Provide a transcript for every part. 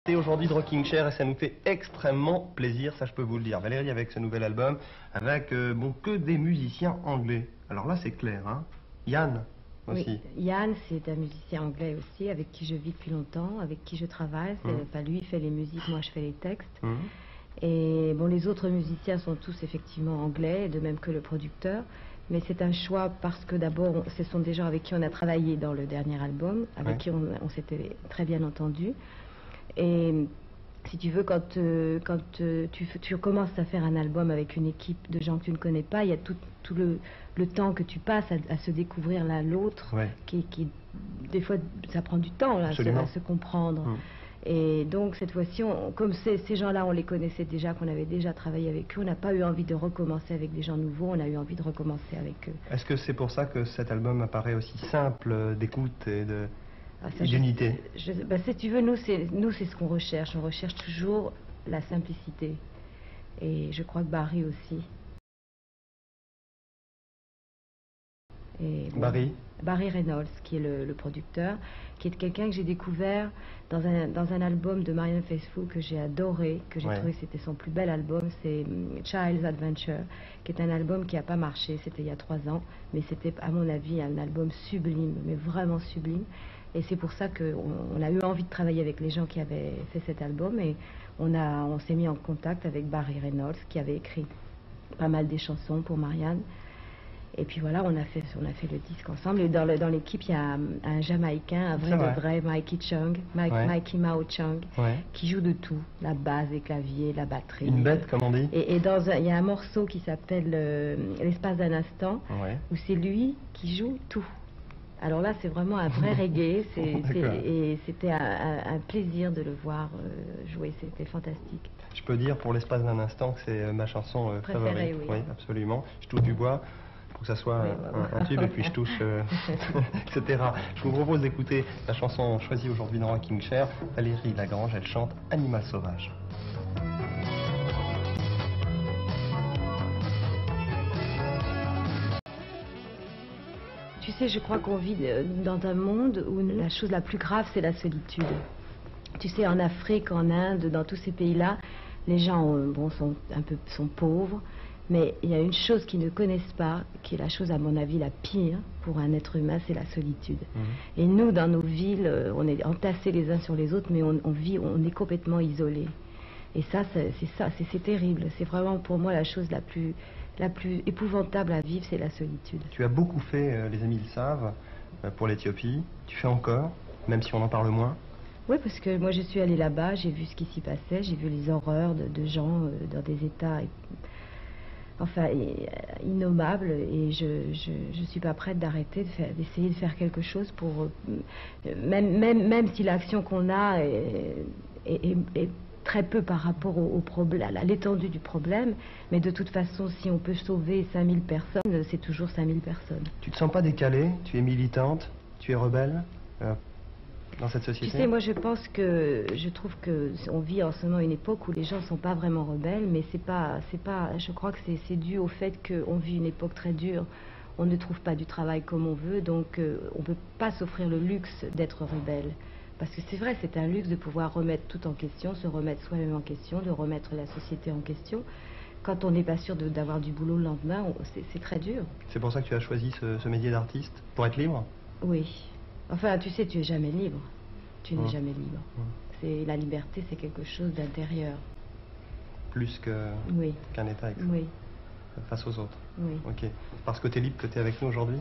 l'invité aujourd'hui de Rocking Chair et ça nous fait extrêmement plaisir, ça je peux vous le dire. Valérie avec ce nouvel album, avec bon, que des musiciens anglais. Alors là c'est clair, hein. Yann aussi. Oui, Yann c'est un musicien anglais aussi, avec qui je vis depuis longtemps, avec qui je travaille. Enfin, lui il fait les musiques, moi je fais les textes. Et bon, les autres musiciens sont tous effectivement anglais, de même que le producteur. Mais c'est un choix parce que d'abord, ce sont des gens avec qui on a travaillé dans le dernier album, avec qui on s'était très bien entendu. Et si tu veux, quand tu commences à faire un album avec une équipe de gens que tu ne connais pas, il y a tout le temps que tu passes à se découvrir l'un l'autre, qui des fois, ça prend du temps là, à se comprendre. Et donc cette fois-ci, comme ces gens-là, on les connaissait déjà, qu'on avait déjà travaillé avec eux, on n'a pas eu envie de recommencer avec des gens nouveaux, on a eu envie de recommencer avec eux. Est-ce que c'est pour ça que cet album apparaît aussi simple d'écoute et d'unité? Bah, si tu veux, nous c'est ce qu'on recherche. On recherche toujours la simplicité. Et je crois que Barry aussi. Et, bon, Barry Reynolds, qui est le producteur, qui est quelqu'un que j'ai découvert dans un album de Marianne Faithfull que j'ai adoré, que j'ai trouvé que c'était son plus bel album, c'est Child's Adventure, qui est un album qui n'a pas marché, c'était il y a 3 ans, mais c'était à mon avis un album sublime, mais vraiment sublime. Et c'est pour ça qu'on a eu envie de travailler avec les gens qui avaient fait cet album, et on s'est mis en contact avec Barry Reynolds, qui avait écrit pas mal des chansons pour Marianne. Et puis voilà, on a fait le disque ensemble. Et dans l'équipe, il y a un Jamaïcain, un vrai Mikey Chung, Mikey Mao Chung, qui joue de tout, la basse, les claviers, la batterie. Une bête, comme on dit. Et il y a un morceau qui s'appelle L'espace d'un instant, où c'est lui qui joue tout. Alors là, c'est vraiment un vrai reggae, et c'était un plaisir de le voir jouer, c'était fantastique. Je peux dire pour L'espace d'un instant que c'est ma chanson favorite. Oui, absolument. Je touche du bois pour que ça soit un tube, et puis je touche, etc. Je vous propose d'écouter la chanson choisie aujourd'hui dans Rocking Chair. Valérie Lagrange, elle chante Animal sauvage. Tu sais, je crois qu'on vit dans un monde où la chose la plus grave, c'est la solitude. Tu sais, en Afrique, en Inde, dans tous ces pays-là, les gens sont pauvres, mais il y a une chose qu'ils ne connaissent pas, qui est la chose, à mon avis, la pire pour un être humain, c'est la solitude. Et nous, dans nos villes, on est entassés les uns sur les autres, mais on est complètement isolés. Et ça, c'est terrible. C'est vraiment pour moi la chose la plus épouvantable à vivre, c'est la solitude. Tu as beaucoup fait, les amis le savent, pour l'Éthiopie. Tu fais encore, même si on en parle moins. Oui, parce que moi je suis allée là-bas, j'ai vu ce qui s'y passait, j'ai vu les horreurs de gens dans des états innommables, et je suis pas prête d'arrêter d'essayer de faire quelque chose pour même si l'action qu'on a est très peu par rapport au problème, à l'étendue du problème, mais de toute façon, si on peut sauver 5000 personnes, c'est toujours 5000 personnes. Tu te sens pas décalée? Tu es militante? Tu es rebelle dans cette société? Tu sais, moi je trouve que on vit en ce moment une époque où les gens sont pas vraiment rebelles, mais je crois que c'est dû au fait qu'on vit une époque très dure. On ne trouve pas du travail comme on veut, donc on peut pas s'offrir le luxe d'être rebelle. Parce que c'est vrai, c'est un luxe de pouvoir remettre tout en question, se remettre soi-même en question, de remettre la société en question. Quand on n'est pas sûr d'avoir du boulot le lendemain, c'est très dur. C'est pour ça que tu as choisi ce métier d'artiste? Pour être libre? Oui. Enfin, tu sais, tu es jamais libre. Tu n'es jamais libre. La liberté, c'est quelque chose d'intérieur. Plus qu'un état face aux autres? Oui. Ok. Parce que tu es libre que tu es avec nous aujourd'hui?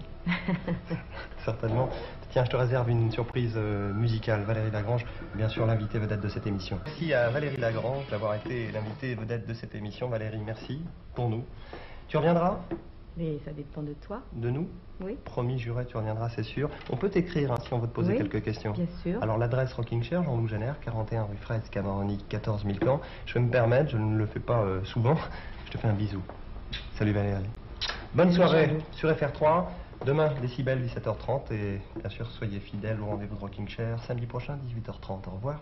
Certainement. Tiens, je te réserve une surprise musicale. Valérie Lagrange, bien sûr l'invitée vedette de cette émission. Merci à Valérie Lagrange d'avoir été l'invitée vedette de cette émission. Valérie, merci pour nous. Tu reviendras? Mais ça dépend de toi. De nous? Oui. Promis, juré, tu reviendras, c'est sûr. On peut t'écrire si on veut te poser quelques questions. Bien sûr. Alors l'adresse Rocking Chair, Jean-Loup Génère, 41 rue Fraise, Camaronique, 14 000 Caen. Je vais me permettre, je ne le fais pas souvent. Je te fais un bisou. Salut Valérie. Bonne soirée sur FR3. Demain, Décibel, 17h30. Et bien sûr, soyez fidèles au rendez-vous de Rocking Chair. Samedi prochain, 18h30. Au revoir.